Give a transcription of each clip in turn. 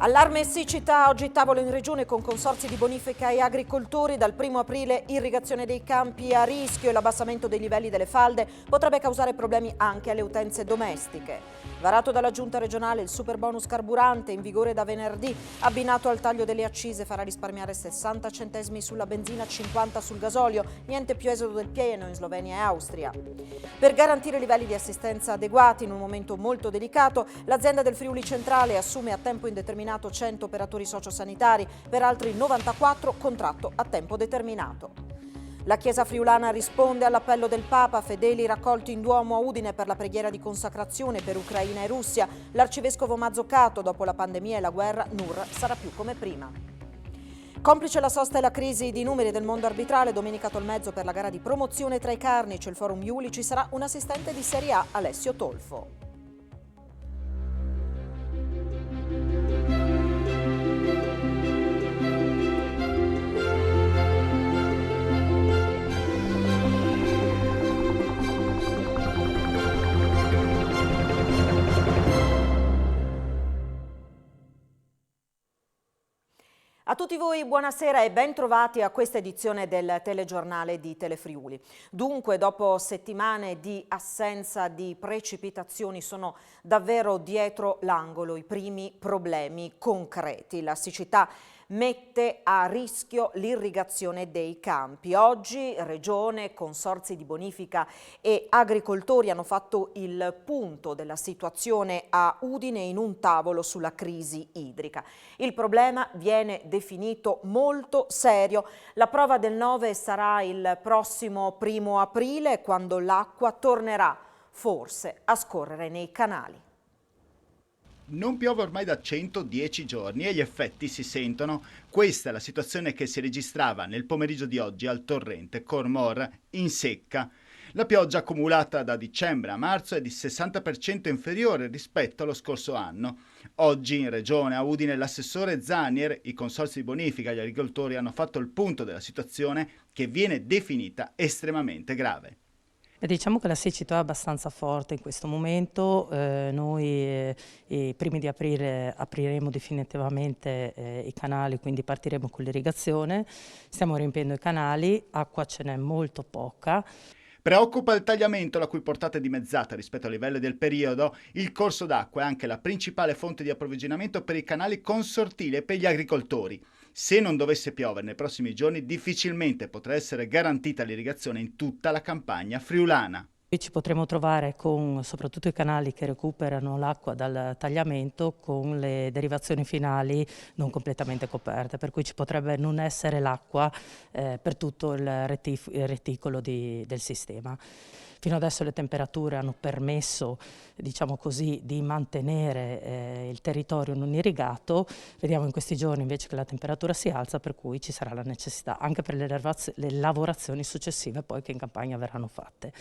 Allarme e siccità, oggi tavolo in regione con consorzi di bonifica e agricoltori. Dal 1° aprile irrigazione dei campi a rischio e l'abbassamento dei livelli delle falde potrebbe causare problemi anche alle utenze domestiche. Varato dalla giunta regionale il superbonus carburante in vigore da venerdì, abbinato al taglio delle accise, farà risparmiare 60 centesimi sulla benzina, 50 sul gasolio, niente più esodo del pieno in Slovenia e Austria. Per garantire livelli di assistenza adeguati in un momento molto delicato, l'azienda del Friuli Centrale assume a tempo indeterminato 100 operatori sociosanitari, per altri 94 contratto a tempo determinato. La Chiesa friulana risponde all'appello del Papa, fedeli raccolti in Duomo a Udine per la preghiera di consacrazione per Ucraina e Russia. L'arcivescovo Mazzucato, dopo la pandemia e la guerra, Nur sarà più come prima. Complice la sosta e la crisi di numeri del mondo arbitrale, domenica Tolmezzo per la gara di promozione tra i Carnici e il Forum Iuli ci sarà un assistente di Serie A, Alessio Tolfo. A tutti voi buonasera e ben trovati a questa edizione del telegiornale di Telefriuli. Dunque, dopo settimane di assenza di precipitazioni, sono davvero dietro l'angolo i primi problemi concreti. La siccità mette a rischio l'irrigazione dei campi. Oggi Regione, consorzi di bonifica e agricoltori hanno fatto il punto della situazione a Udine in un tavolo sulla crisi idrica. Il problema viene definito molto serio. La prova del 9 sarà il prossimo 1° aprile, quando l'acqua tornerà forse a scorrere nei canali. Non piove ormai da 110 giorni e gli effetti si sentono. Questa è la situazione che si registrava nel pomeriggio di oggi al torrente Cormor in secca. La pioggia accumulata da dicembre a marzo è di 60% inferiore rispetto allo scorso anno. Oggi in regione a Udine l'assessore Zanier, i consorzi di bonifica e gli agricoltori hanno fatto il punto della situazione che viene definita estremamente grave. Diciamo che la siccità è abbastanza forte in questo momento. Noi primi di aprile apriremo definitivamente i canali, quindi partiremo con l'irrigazione. Stiamo riempiendo i canali, acqua ce n'è molto poca. Preoccupa il tagliamento, la cui portata è dimezzata rispetto ai livelli del periodo. Il corso d'acqua è anche la principale fonte di approvvigionamento per i canali consortili e per gli agricoltori. Se non dovesse piovere nei prossimi giorni, difficilmente potrà essere garantita l'irrigazione in tutta la campagna friulana. Qui ci potremo trovare con soprattutto i canali che recuperano l'acqua dal tagliamento con le derivazioni finali non completamente coperte, per cui ci potrebbe non essere l'acqua per tutto il reticolo del sistema. Fino adesso le temperature hanno permesso, diciamo così, di mantenere il territorio non irrigato. Vediamo in questi giorni invece che la temperatura si alza, per cui ci sarà la necessità anche per le lavorazioni successive poi che in campagna verranno fatte.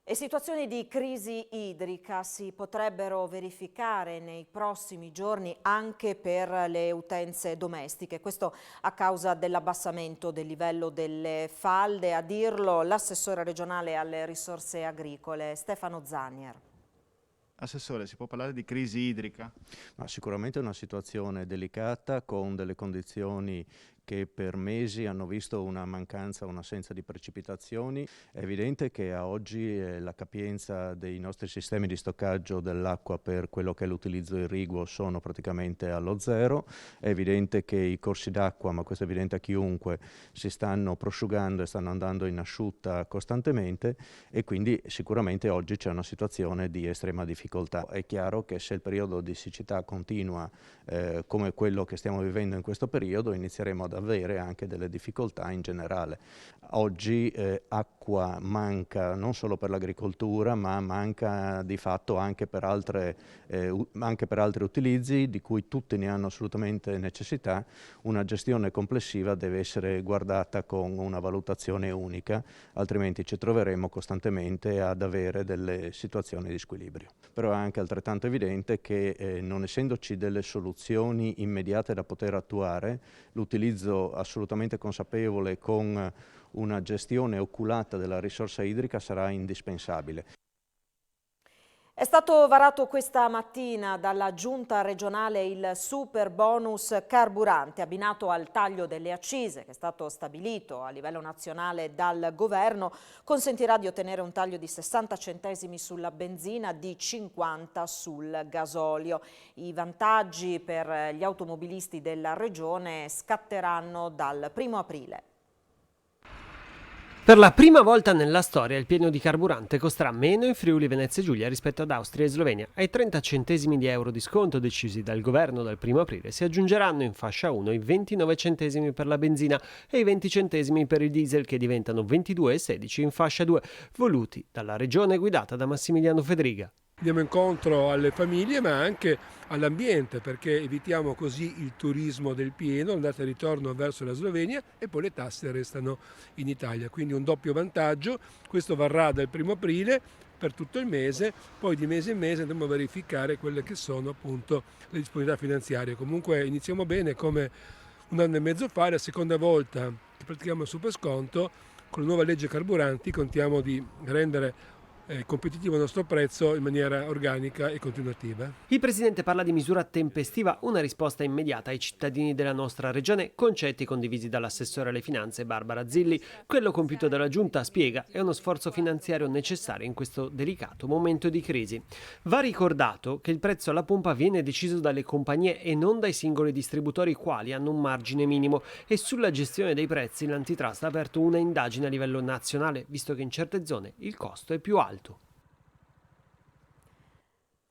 E situazioni di crisi idrica si potrebbero verificare nei prossimi giorni anche per le utenze domestiche, questo a causa dell'abbassamento del livello delle falde, a dirlo l'assessore regionale alle risorse agricole Stefano Zanier. Assessore, si può parlare di crisi idrica? Ma sicuramente è una situazione delicata con delle condizioni che per mesi hanno visto una mancanza, un'assenza di precipitazioni. È evidente che a oggi la capienza dei nostri sistemi di stoccaggio dell'acqua per quello che è l'utilizzo irriguo sono praticamente allo zero. È evidente che i corsi d'acqua, ma questo è evidente a chiunque, si stanno prosciugando e stanno andando in asciutta costantemente e quindi sicuramente oggi c'è una situazione di estrema difficoltà. È chiaro che se il periodo di siccità continua come quello che stiamo vivendo in questo periodo, inizieremo ad avere anche delle difficoltà in generale. Oggi acqua manca non solo per l'agricoltura, ma manca di fatto anche per altri utilizzi di cui tutti ne hanno assolutamente necessità. Una gestione complessiva deve essere guardata con una valutazione unica, altrimenti ci troveremo costantemente ad avere delle situazioni di squilibrio. Però è anche altrettanto evidente che non essendoci delle soluzioni immediate da poter attuare, l'utilizzo assolutamente consapevole con una gestione oculata della risorsa idrica sarà indispensabile. È stato varato questa mattina dalla Giunta regionale il super bonus carburante abbinato al taglio delle accise che è stato stabilito a livello nazionale dal governo. Consentirà di ottenere un taglio di 60 centesimi sulla benzina, di 50 sul gasolio. I vantaggi per gli automobilisti della regione scatteranno dal 1° aprile. Per la prima volta nella storia il pieno di carburante costerà meno in Friuli Venezia Giulia rispetto ad Austria e Slovenia. Ai 30 centesimi di euro di sconto decisi dal governo dal 1° aprile si aggiungeranno in fascia 1 i 29 centesimi per la benzina e i 20 centesimi per il diesel, che diventano 22,16 in fascia 2, voluti dalla regione guidata da Massimiliano Fedriga. Andiamo incontro alle famiglie ma anche all'ambiente, perché evitiamo così il turismo del pieno, andata e ritorno verso la Slovenia, e poi le tasse restano in Italia. Quindi un doppio vantaggio. Questo varrà dal 1° aprile per tutto il mese, poi di mese in mese andremo a verificare quelle che sono appunto le disponibilità finanziarie. Comunque iniziamo bene, come un anno e mezzo fa, è la seconda volta che pratichiamo il super sconto. Con la nuova legge carburanti contiamo di rendere competitivo il nostro prezzo in maniera organica e continuativa. Il Presidente parla di misura tempestiva, una risposta immediata ai cittadini della nostra regione, concetti condivisi dall'assessore alle finanze Barbara Zilli. Quello compiuto dalla Giunta, spiega, è uno sforzo finanziario necessario in questo delicato momento di crisi. Va ricordato che il prezzo alla pompa viene deciso dalle compagnie e non dai singoli distributori, quali hanno un margine minimo, e sulla gestione dei prezzi l'Antitrust ha aperto una indagine a livello nazionale, visto che in certe zone il costo è più alto.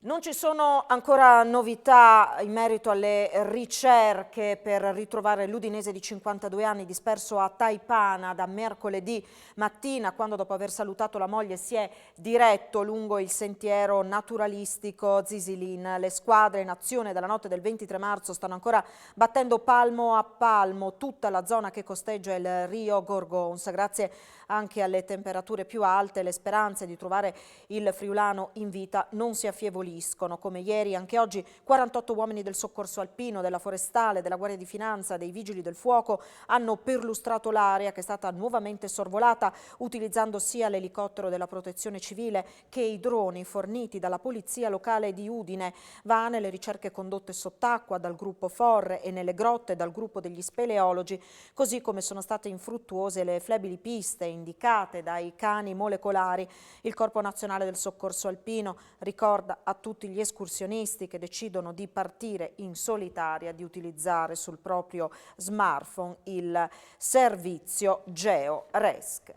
Non ci sono ancora novità in merito alle ricerche per ritrovare l'udinese di 52 anni disperso a Taipana da mercoledì mattina, quando dopo aver salutato la moglie si è diretto lungo il sentiero naturalistico Zisilin. Le squadre in azione dalla notte del 23 marzo stanno ancora battendo palmo a palmo tutta la zona che costeggia il Rio Gorgons. Grazie anche alle temperature più alte, le speranze di trovare il friulano in vita non si affievoliscono. Come ieri, anche oggi 48 uomini del soccorso alpino, della forestale, della Guardia di Finanza, dei vigili del fuoco hanno perlustrato l'area, che è stata nuovamente sorvolata utilizzando sia l'elicottero della protezione civile che i droni forniti dalla polizia locale di Udine. Vane le ricerche condotte sott'acqua dal gruppo Forre e nelle grotte dal gruppo degli speleologi, così come sono state infruttuose le flebili piste indicate dai cani molecolari. Il Corpo Nazionale del Soccorso Alpino ricorda a tutti gli escursionisti che decidono di partire in solitaria di utilizzare sul proprio smartphone il servizio GeoResc.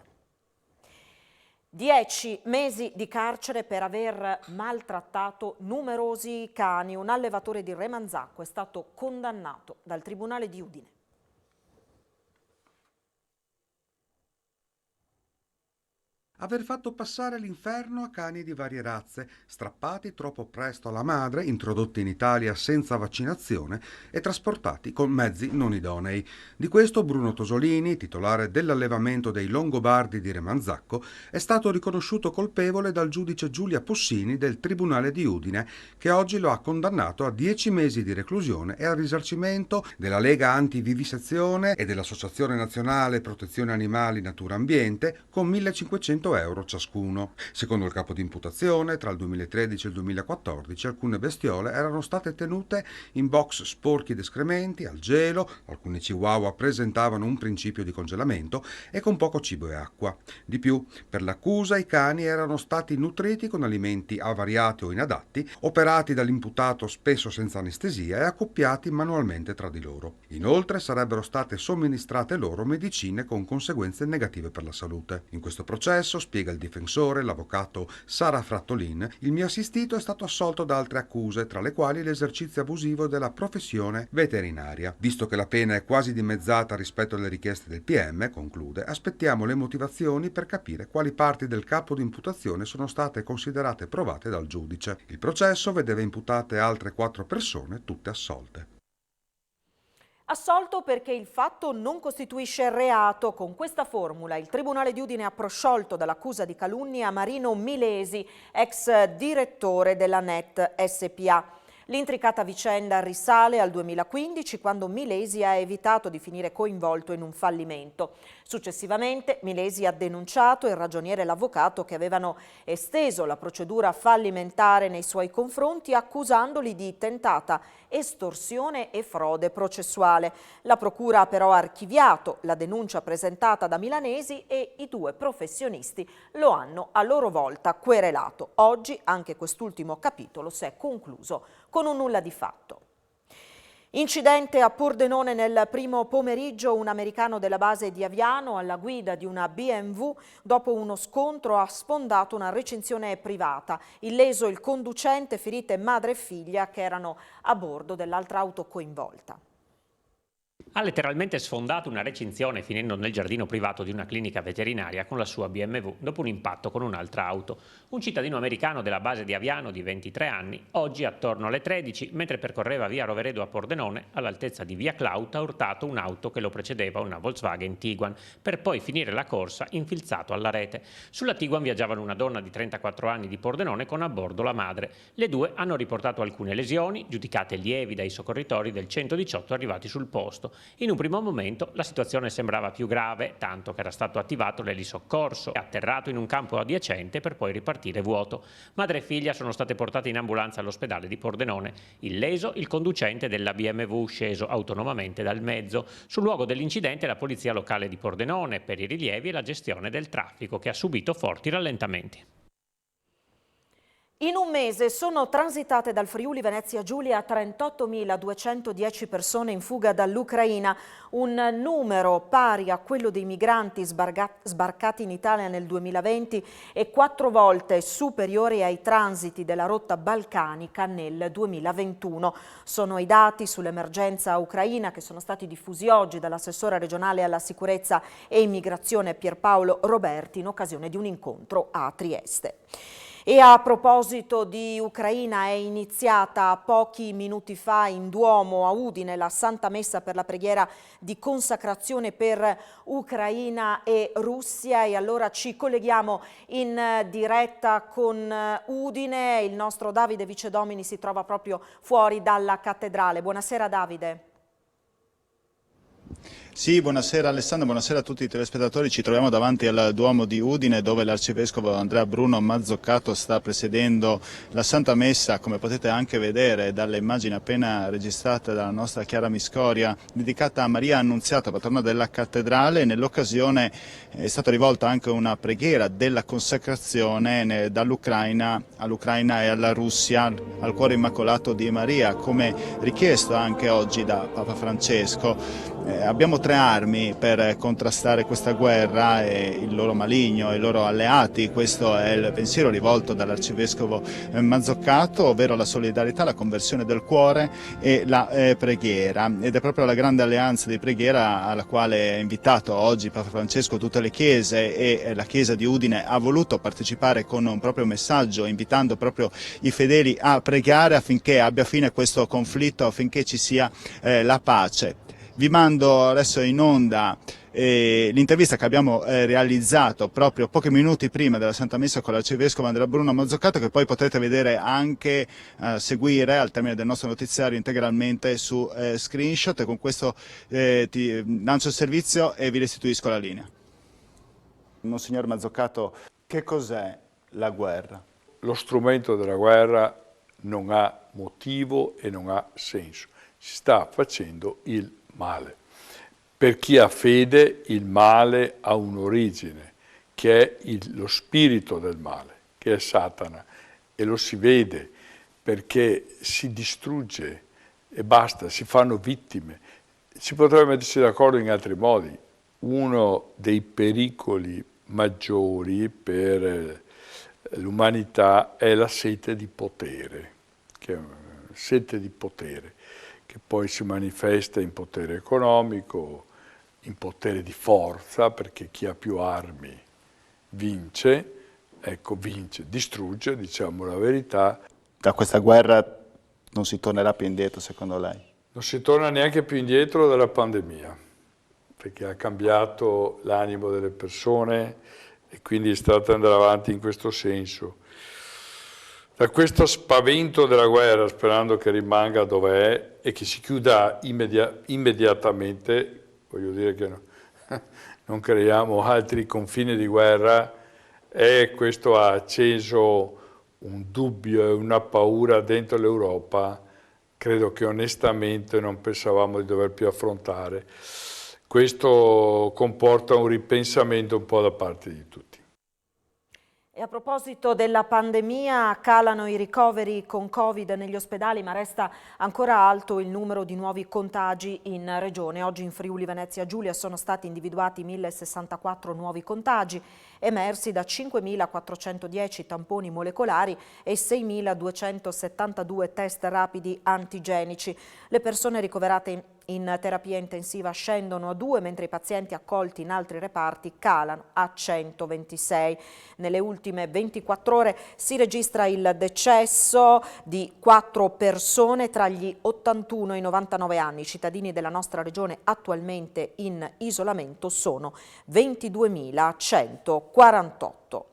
10 mesi di carcere per aver maltrattato numerosi cani. Un allevatore di Remanzacco è stato condannato dal Tribunale di Udine. Aver fatto passare l'inferno a cani di varie razze, strappati troppo presto alla madre, introdotti in Italia senza vaccinazione e trasportati con mezzi non idonei. Di questo Bruno Tosolini, titolare dell'allevamento dei Longobardi di Remanzacco, è stato riconosciuto colpevole dal giudice Giulia Possini del Tribunale di Udine, che oggi lo ha condannato a 10 mesi di reclusione e al risarcimento della Lega Antivivisezione e dell'Associazione Nazionale Protezione Animali Natura Ambiente con 1.500 euro ciascuno. Secondo il capo di imputazione, tra il 2013 e il 2014 alcune bestiole erano state tenute in box sporchi d'escrementi, al gelo, alcuni chihuahua presentavano un principio di congelamento e con poco cibo e acqua. Di più, per l'accusa i cani erano stati nutriti con alimenti avariati o inadatti, operati dall'imputato spesso senza anestesia e accoppiati manualmente tra di loro. Inoltre sarebbero state somministrate loro medicine con conseguenze negative per la salute. In questo processo, spiega il difensore, l'avvocato Sara Frattolin, il mio assistito è stato assolto da altre accuse, tra le quali l'esercizio abusivo della professione veterinaria. Visto che la pena è quasi dimezzata rispetto alle richieste del PM, conclude, aspettiamo le motivazioni per capire quali parti del capo di imputazione sono state considerate provate dal giudice. Il processo vedeva imputate altre 4 persone, tutte assolte. Assolto perché il fatto non costituisce reato. Con questa formula il Tribunale di Udine ha prosciolto dall'accusa di calunnia Marino Milesi, ex direttore della NET SPA. L'intricata vicenda risale al 2015, quando Milesi ha evitato di finire coinvolto in un fallimento. Successivamente Milesi ha denunciato il ragioniere e l'avvocato che avevano esteso la procedura fallimentare nei suoi confronti, accusandoli di tentata estorsione e frode processuale. La procura ha però archiviato la denuncia presentata da Milanesi e i due professionisti lo hanno a loro volta querelato. Oggi anche quest'ultimo capitolo si è concluso con un nulla di fatto. Incidente a Pordenone nel primo pomeriggio. Un americano della base di Aviano alla guida di una BMW dopo uno scontro ha sfondato una recinzione privata. Illeso il conducente, ferite madre e figlia che erano a bordo dell'altra auto coinvolta. Ha letteralmente sfondato una recinzione finendo nel giardino privato di una clinica veterinaria con la sua BMW dopo un impatto con un'altra auto. Un cittadino americano della base di Aviano di 23 anni, oggi attorno alle 13, mentre percorreva via Roveredo a Pordenone, all'altezza di via Clout, ha urtato un'auto che lo precedeva, una Volkswagen Tiguan, per poi finire la corsa infilzato alla rete. Sulla Tiguan viaggiavano una donna di 34 anni di Pordenone con a bordo la madre. Le due hanno riportato alcune lesioni, giudicate lievi dai soccorritori del 118 arrivati sul posto. In un primo momento la situazione sembrava più grave, tanto che era stato attivato l'elisoccorso, atterrato in un campo adiacente per poi ripartire vuoto. Madre e figlia sono state portate in ambulanza all'ospedale di Pordenone. Illeso il conducente della BMW, sceso autonomamente dal mezzo. Sul luogo dell'incidente la polizia locale di Pordenone per i rilievi e la gestione del traffico, che ha subito forti rallentamenti. In un mese sono transitate dal Friuli Venezia Giulia 38.210 persone in fuga dall'Ucraina, un numero pari a quello dei migranti sbarcati in Italia nel 2020 e 4 volte superiore ai transiti della rotta balcanica nel 2021. Sono i dati sull'emergenza ucraina che sono stati diffusi oggi dall'assessore regionale alla sicurezza e immigrazione Pierpaolo Roberti in occasione di un incontro a Trieste. E a proposito di Ucraina, è iniziata pochi minuti fa in Duomo a Udine la Santa Messa per la preghiera di consacrazione per Ucraina e Russia, e allora ci colleghiamo in diretta con Udine. Il nostro Davide Vicedomini si trova proprio fuori dalla cattedrale. Buonasera Davide. Sì, buonasera Alessandro, buonasera a tutti i telespettatori. Ci troviamo davanti al Duomo di Udine, dove l'arcivescovo Andrea Bruno Mazzoccato sta presiedendo la Santa Messa, come potete anche vedere dalle immagini appena registrate dalla nostra Chiara Miscoria, dedicata a Maria Annunziata, patrona della cattedrale. Nell'occasione è stata rivolta anche una preghiera della consacrazione dall'Ucraina all'Ucraina e alla Russia al cuore immacolato di Maria, come richiesto anche oggi da Papa Francesco. Abbiamo 3 armi per contrastare questa guerra e il loro maligno e i loro alleati. Questo è il pensiero rivolto dall'arcivescovo Mazzoccato, ovvero la solidarietà, la conversione del cuore e la preghiera. Ed è proprio la grande alleanza di preghiera alla quale è invitato oggi Papa Francesco tutte le chiese, e la chiesa di Udine ha voluto partecipare con un proprio messaggio, invitando proprio i fedeli a pregare affinché abbia fine questo conflitto, affinché ci sia la pace. Vi mando adesso in onda l'intervista che abbiamo realizzato proprio pochi minuti prima della Santa Messa con l'arcivescovo Andrea Bruno Mazzoccato, che poi potrete vedere anche seguire al termine del nostro notiziario integralmente su screenshot. E con questo ti lancio il servizio e vi restituisco la linea. Monsignor Mazzoccato, che cos'è la guerra? Lo strumento della guerra non ha motivo e non ha senso. Si sta facendo il male. Per chi ha fede il male ha un'origine, che è lo spirito del male, che è Satana, e lo si vede perché si distrugge e basta, si fanno vittime. Si potrebbe mettersi d'accordo in altri modi. Uno dei pericoli maggiori per l'umanità è la sete di potere, che è una sete di potere, che poi si manifesta in potere economico, in potere di forza, perché chi ha più armi vince, ecco, vince, distrugge, diciamo la verità. Da questa guerra non si tornerà più indietro, secondo lei? Non si torna neanche più indietro dalla pandemia, perché ha cambiato l'animo delle persone e quindi è stato andare avanti in questo senso. Da questo spavento della guerra, sperando che rimanga dove è e che si chiuda immediatamente, voglio dire che non creiamo altri confini di guerra, e questo ha acceso un dubbio e una paura dentro l'Europa, credo che onestamente non pensavamo di dover più affrontare. Questo comporta un ripensamento un po' da parte di tutti. E a proposito della pandemia, calano i ricoveri con Covid negli ospedali, ma resta ancora alto il numero di nuovi contagi in regione. Oggi in Friuli Venezia Giulia sono stati individuati 1.064 nuovi contagi, emersi da 5.410 tamponi molecolari e 6.272 test rapidi antigenici. Le persone ricoverate in terapia intensiva scendono a 2, mentre i pazienti accolti in altri reparti calano a 126. Nelle ultime 24 ore si registra il decesso di 4 persone tra gli 81 e i 99 anni. I cittadini della nostra regione attualmente in isolamento sono 22.148.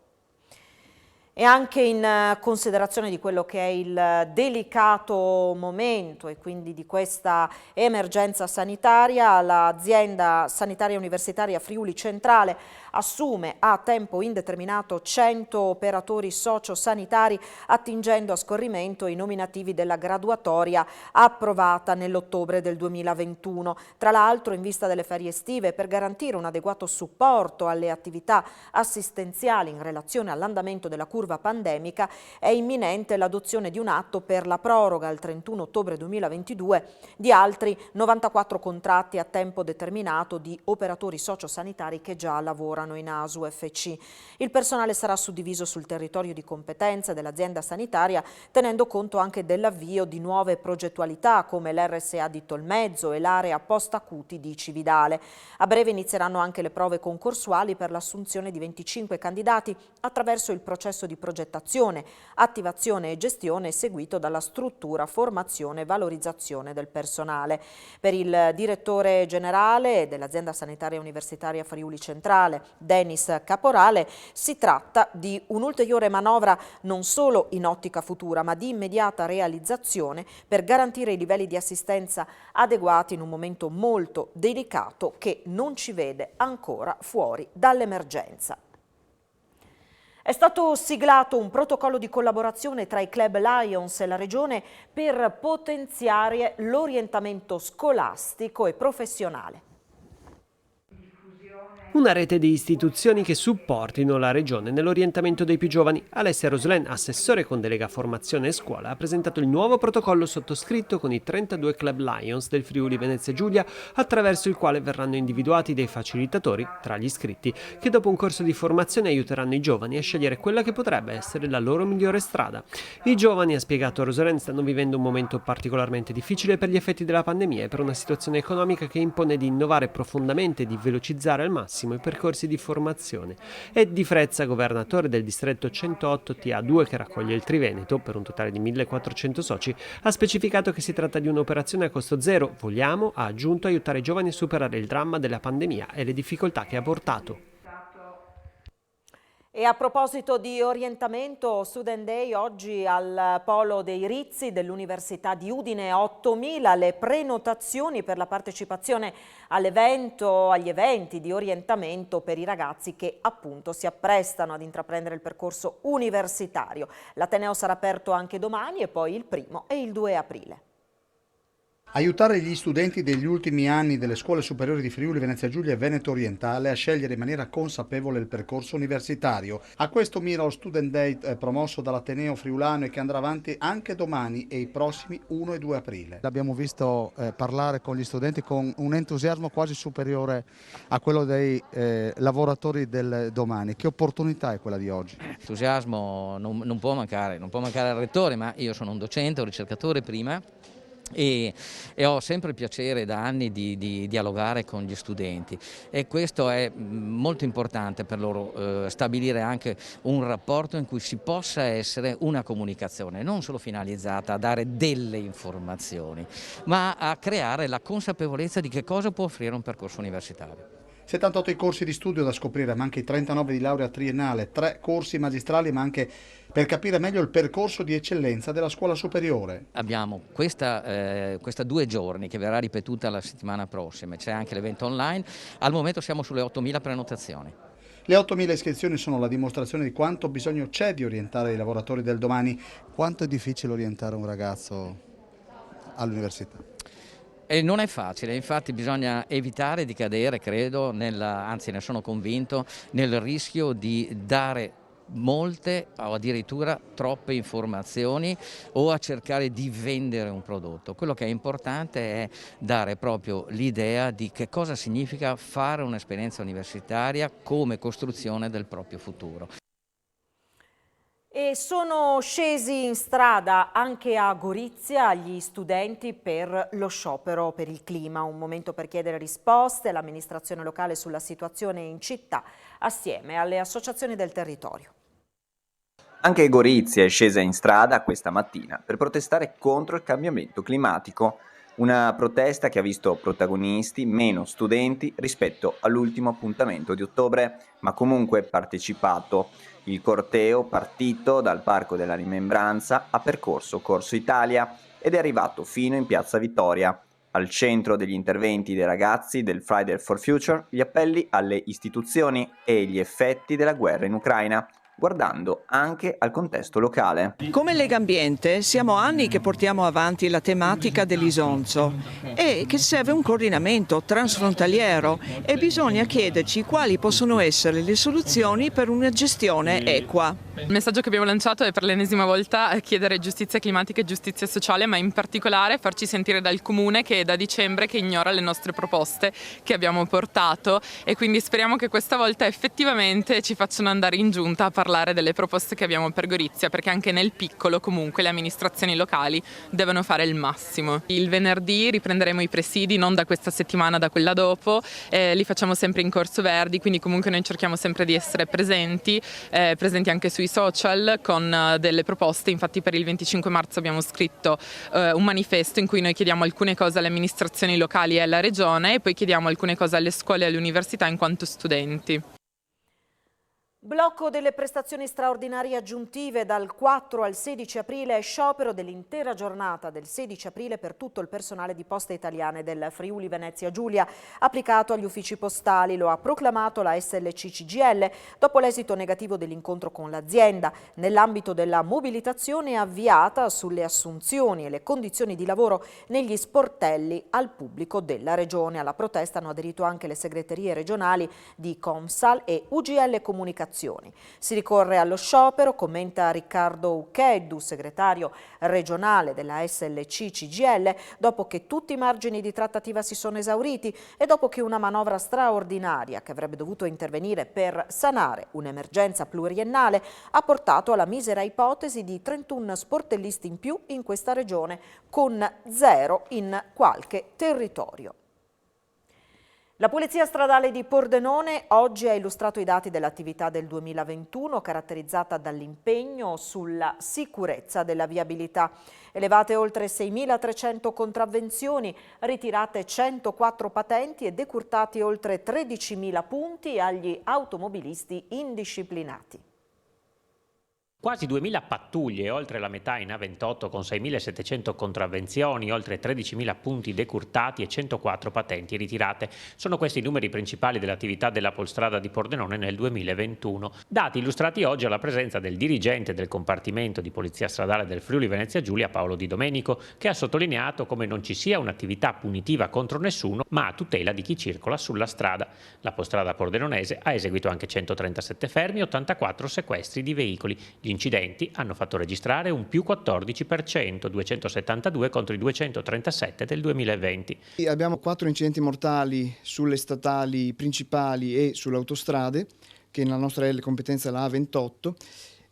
E anche in considerazione di quello che è il delicato momento e quindi di questa emergenza sanitaria, l'azienda sanitaria universitaria Friuli Centrale assume a tempo indeterminato 100 operatori sociosanitari attingendo a scorrimento i nominativi della graduatoria approvata nell'ottobre del 2021. Tra l'altro, in vista delle ferie estive, per garantire un adeguato supporto alle attività assistenziali in relazione all'andamento della curva pandemica, è imminente l'adozione di un atto per la proroga al 31 ottobre 2022 di altri 94 contratti a tempo determinato di operatori sociosanitari che già lavorano in ASU-FC. Il personale sarà suddiviso sul territorio di competenza dell'azienda sanitaria, tenendo conto anche dell'avvio di nuove progettualità come l'RSA di Tolmezzo e l'area post-acuti di Cividale. A breve inizieranno anche le prove concorsuali per l'assunzione di 25 candidati attraverso il processo di progettazione, attivazione e gestione seguito dalla struttura formazione e valorizzazione del personale. Per il direttore generale dell'azienda sanitaria universitaria Friuli Centrale, Denis Caporale, si tratta di un'ulteriore manovra non solo in ottica futura, ma di immediata realizzazione per garantire i livelli di assistenza adeguati in un momento molto delicato che non ci vede ancora fuori dall'emergenza. È stato siglato un protocollo di collaborazione tra i Club Lions e la Regione per potenziare l'orientamento scolastico e professionale. Una rete di istituzioni che supportino la Regione nell'orientamento dei più giovani. Alessia Roslen, assessore con delega formazione e scuola, ha presentato il nuovo protocollo sottoscritto con i 32 Club Lions del Friuli Venezia Giulia, attraverso il quale verranno individuati dei facilitatori tra gli iscritti, che dopo un corso di formazione aiuteranno i giovani a scegliere quella che potrebbe essere la loro migliore strada. I giovani, ha spiegato Roslen, stanno vivendo un momento particolarmente difficile per gli effetti della pandemia e per una situazione economica che impone di innovare profondamente e di velocizzare al massimo i percorsi di formazione. E Di Frezza, governatore del distretto 108 TA2 che raccoglie il Triveneto per un totale di 1.400 soci, ha specificato che si tratta di un'operazione a costo zero. Vogliamo, ha aggiunto, aiutare i giovani a superare il dramma della pandemia e le difficoltà che ha portato. E a proposito di orientamento, Student Day oggi al Polo dei Rizzi dell'Università di Udine, 8.000 le prenotazioni per la partecipazione all'evento, agli eventi di orientamento per i ragazzi che appunto si apprestano ad intraprendere il percorso universitario. L'Ateneo sarà aperto anche domani e poi il 1° e il 2 aprile. Aiutare gli studenti degli ultimi anni delle scuole superiori di Friuli Venezia Giulia e Veneto Orientale a scegliere in maniera consapevole il percorso universitario. A questo mira lo Student Day promosso dall'Ateneo Friulano e che andrà avanti anche domani e i prossimi 1 e 2 aprile. Abbiamo visto parlare con gli studenti con un entusiasmo quasi superiore a quello dei lavoratori del domani. Che opportunità è quella di oggi? Entusiasmo non può mancare al rettore, ma io sono un docente, un ricercatore prima. E ho sempre il piacere da anni di dialogare con gli studenti e questo è molto importante per loro, stabilire anche un rapporto in cui si possa essere una comunicazione non solo finalizzata a dare delle informazioni, ma a creare la consapevolezza di che cosa può offrire un percorso universitario. 78 i corsi di studio da scoprire, ma anche i 39 di laurea triennale, 3 corsi magistrali, ma anche per capire meglio il percorso di eccellenza della scuola superiore. Abbiamo questa 2 giorni che verrà ripetuta la settimana prossima, c'è anche l'evento online, al momento siamo sulle 8.000 prenotazioni. Le 8.000 iscrizioni sono la dimostrazione di quanto bisogno c'è di orientare i lavoratori del domani. Quanto è difficile orientare un ragazzo all'università? E non è facile, infatti bisogna evitare di cadere, credo, anzi ne sono convinto, nel rischio di dare molte o addirittura troppe informazioni o a cercare di vendere un prodotto. Quello che è importante è dare proprio l'idea di che cosa significa fare un'esperienza universitaria come costruzione del proprio futuro. E sono scesi in strada anche a Gorizia gli studenti per lo sciopero per il clima, un momento per chiedere risposte all'amministrazione locale sulla situazione in città assieme alle associazioni del territorio. Anche Gorizia è scesa in strada questa mattina per protestare contro il cambiamento climatico. Una protesta che ha visto protagonisti meno studenti rispetto all'ultimo appuntamento di ottobre, ma comunque partecipato. Il corteo, partito dal Parco della Rimembranza, ha percorso Corso Italia ed è arrivato fino in Piazza Vittoria. Al centro degli interventi dei ragazzi del Friday for Future, gli appelli alle istituzioni e gli effetti della guerra in Ucraina, guardando anche al contesto locale. Come Lega Ambiente siamo anni che portiamo avanti la tematica dell'isonzo e che serve un coordinamento transfrontaliero e bisogna chiederci quali possono essere le soluzioni per una gestione equa. Il messaggio che abbiamo lanciato è per l'ennesima volta chiedere giustizia climatica e giustizia sociale, ma in particolare farci sentire dal Comune che è da dicembre che ignora le nostre proposte che abbiamo portato, e quindi speriamo che questa volta effettivamente ci facciano andare in giunta a parlare delle proposte che abbiamo per Gorizia, perché anche nel piccolo comunque le amministrazioni locali devono fare il massimo. Il venerdì riprenderemo i presidi, non da questa settimana, da quella dopo, li facciamo sempre in Corso Verdi, quindi comunque noi cerchiamo sempre di essere presenti anche sui social con delle proposte. Infatti per il 25 marzo abbiamo scritto un manifesto in cui noi chiediamo alcune cose alle amministrazioni locali e alla regione e poi chiediamo alcune cose alle scuole e alle università in quanto studenti. Blocco delle prestazioni straordinarie aggiuntive dal 4 al 16 aprile e sciopero dell'intera giornata del 16 aprile per tutto il personale di Poste Italiane del Friuli Venezia Giulia applicato agli uffici postali. Lo ha proclamato la SLC CGIL dopo l'esito negativo dell'incontro con l'azienda nell'ambito della mobilitazione avviata sulle assunzioni e le condizioni di lavoro negli sportelli al pubblico della Regione. Alla protesta hanno aderito anche le segreterie regionali di Comsal e UGL Comunicazione. Si ricorre allo sciopero, commenta Riccardo Ucheddu, segretario regionale della SLC CGIL, dopo che tutti i margini di trattativa si sono esauriti e dopo che una manovra straordinaria che avrebbe dovuto intervenire per sanare un'emergenza pluriennale ha portato alla misera ipotesi di 31 sportellisti in più in questa regione, con 0 in qualche territorio. La Polizia Stradale di Pordenone oggi ha illustrato i dati dell'attività del 2021 caratterizzata dall'impegno sulla sicurezza della viabilità. Elevate oltre 6.300 contravvenzioni, ritirate 104 patenti e decurtati oltre 13.000 punti agli automobilisti indisciplinati. Quasi 2.000 pattuglie, oltre la metà in A28 con 6.700 contravvenzioni, oltre 13.000 punti decurtati e 104 patenti ritirate. Sono questi i numeri principali dell'attività della Polstrada di Pordenone nel 2021. Dati illustrati oggi alla presenza del dirigente del compartimento di Polizia Stradale del Friuli Venezia Giulia, Paolo Di Domenico, che ha sottolineato come non ci sia un'attività punitiva contro nessuno, ma a tutela di chi circola sulla strada. La Polstrada pordenonese ha eseguito anche 137 fermi e 84 sequestri di veicoli. Gli incidenti hanno fatto registrare un più 14%, 272 contro i 237 del 2020. Abbiamo 4 incidenti mortali sulle statali principali e sulle autostrade, che nella nostra competenza è la A28,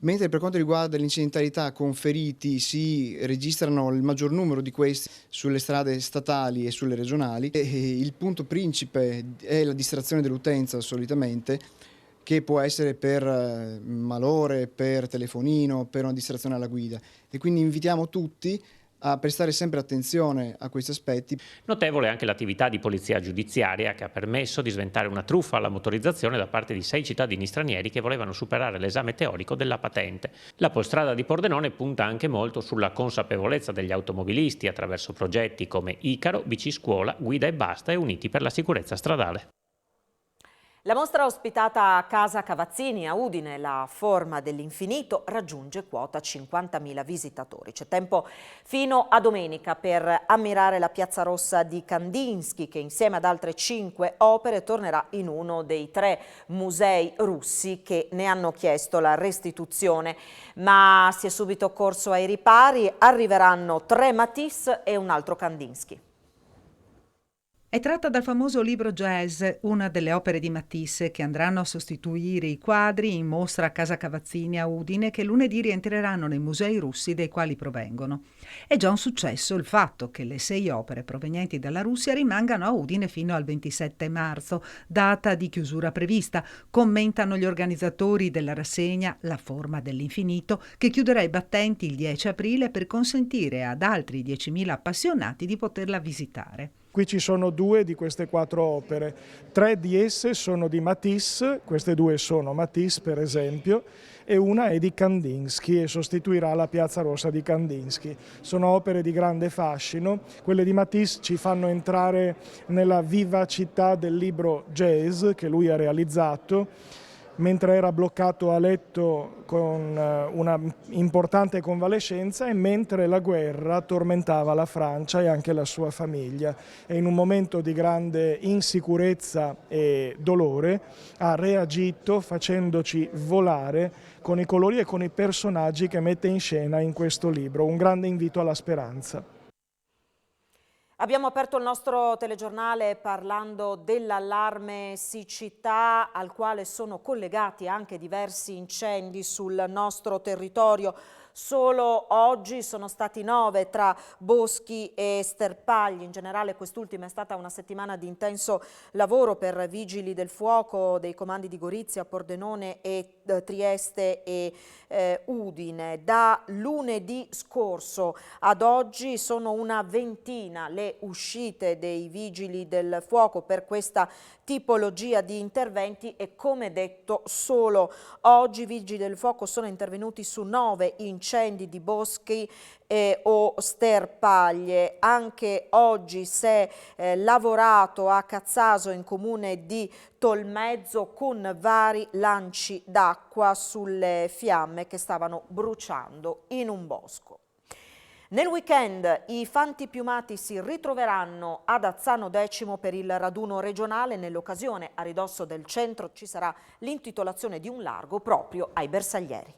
mentre per quanto riguarda l'incidentalità con feriti si registrano il maggior numero di questi sulle strade statali e sulle regionali. Il punto principe è la distrazione dell'utenza solitamente, che può essere per malore, per telefonino, per una distrazione alla guida. E quindi invitiamo tutti a prestare sempre attenzione a questi aspetti. Notevole anche l'attività di polizia giudiziaria che ha permesso di sventare una truffa alla motorizzazione da parte di 6 cittadini stranieri che volevano superare l'esame teorico della patente. La Polstrada di Pordenone punta anche molto sulla consapevolezza degli automobilisti attraverso progetti come Icaro, Bici Scuola, Guida e Basta e Uniti per la sicurezza stradale. La mostra ospitata a Casa Cavazzini a Udine, La forma dell'infinito, raggiunge quota 50.000 visitatori. C'è tempo fino a domenica per ammirare la Piazza Rossa di Kandinsky, che insieme ad altre 5 opere tornerà in uno dei 3 musei russi che ne hanno chiesto la restituzione. Ma si è subito corso ai ripari, arriveranno 3 Matisse e un altro Kandinsky. È tratta dal famoso libro Jazz, una delle opere di Matisse che andranno a sostituire i quadri in mostra a Casa Cavazzini a Udine, che lunedì rientreranno nei musei russi dai quali provengono. È già un successo il fatto che le 6 opere provenienti dalla Russia rimangano a Udine fino al 27 marzo, data di chiusura prevista, commentano gli organizzatori della rassegna La forma dell'infinito, che chiuderà i battenti il 10 aprile per consentire ad altri 10.000 appassionati di poterla visitare. Qui ci sono 2 di queste 4 opere, 3 di esse sono di Matisse, queste 2 sono Matisse per esempio, e una è di Kandinsky e sostituirà la Piazza Rossa di Kandinsky. Sono opere di grande fascino, quelle di Matisse ci fanno entrare nella vivacità del libro Jazz che lui ha realizzato, mentre era bloccato a letto con una importante convalescenza e mentre la guerra tormentava la Francia e anche la sua famiglia. E in un momento di grande insicurezza e dolore ha reagito facendoci volare con i colori e con i personaggi che mette in scena in questo libro. Un grande invito alla speranza. Abbiamo aperto il nostro telegiornale parlando dell'allarme siccità al quale sono collegati anche diversi incendi sul nostro territorio. Solo oggi sono stati 9 tra boschi e sterpagli. In generale quest'ultima è stata una settimana di intenso lavoro per vigili del fuoco dei comandi di Gorizia, Pordenone e Trieste e Udine. Da lunedì scorso ad oggi sono una ventina le uscite dei vigili del fuoco per questa tipologia di interventi e, come detto, solo oggi i vigili del fuoco sono intervenuti su 9 incendi di boschi o sterpaglie. Anche oggi si è lavorato a Cazzaso in comune di Tolmezzo con vari lanci d'acqua sulle fiamme che stavano bruciando in un bosco. Nel weekend i fanti piumati si ritroveranno ad Azzano X per il raduno regionale. Nell'occasione, a ridosso del centro, ci sarà l'intitolazione di un largo proprio ai bersaglieri.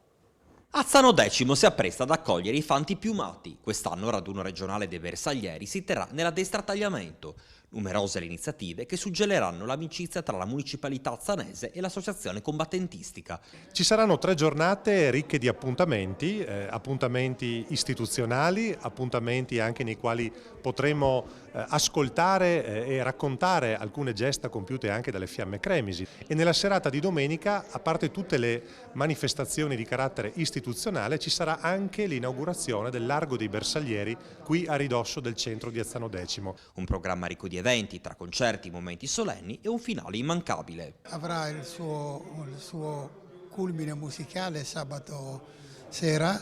Azzano X si appresta ad accogliere i fanti piumati. Quest'anno il raduno regionale dei bersaglieri si terrà nella destra Tagliamento. Numerose le iniziative che suggelleranno l'amicizia tra la municipalità azzanese e l'associazione combattentistica. Ci saranno 3 giornate ricche di appuntamenti, appuntamenti istituzionali, appuntamenti anche nei quali potremo ascoltare e raccontare alcune gesta compiute anche dalle Fiamme Cremisi. E nella serata di domenica, a parte tutte le manifestazioni di carattere istituzionale, ci sarà anche l'inaugurazione del Largo dei Bersaglieri qui a ridosso del centro di Azzano X. Un programma ricco di eventi, tra concerti, momenti solenni e un finale immancabile. Avrà il suo culmine musicale sabato sera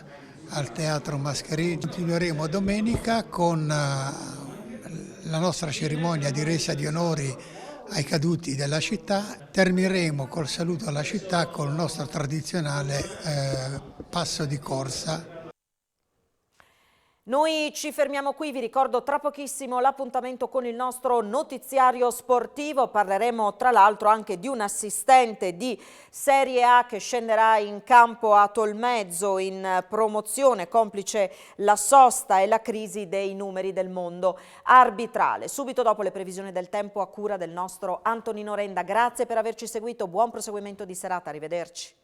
al Teatro Mascarini. Continueremo domenica con la nostra cerimonia di resa di onori ai caduti della città. Termineremo col saluto alla città con il nostro tradizionale passo di corsa. Noi ci fermiamo qui, vi ricordo tra pochissimo l'appuntamento con il nostro notiziario sportivo. Parleremo tra l'altro anche di un assistente di Serie A che scenderà in campo a Tolmezzo in promozione, complice la sosta e la crisi dei numeri del mondo arbitrale. Subito dopo le previsioni del tempo a cura del nostro Antonino Renda. Grazie per averci seguito, buon proseguimento di serata, arrivederci.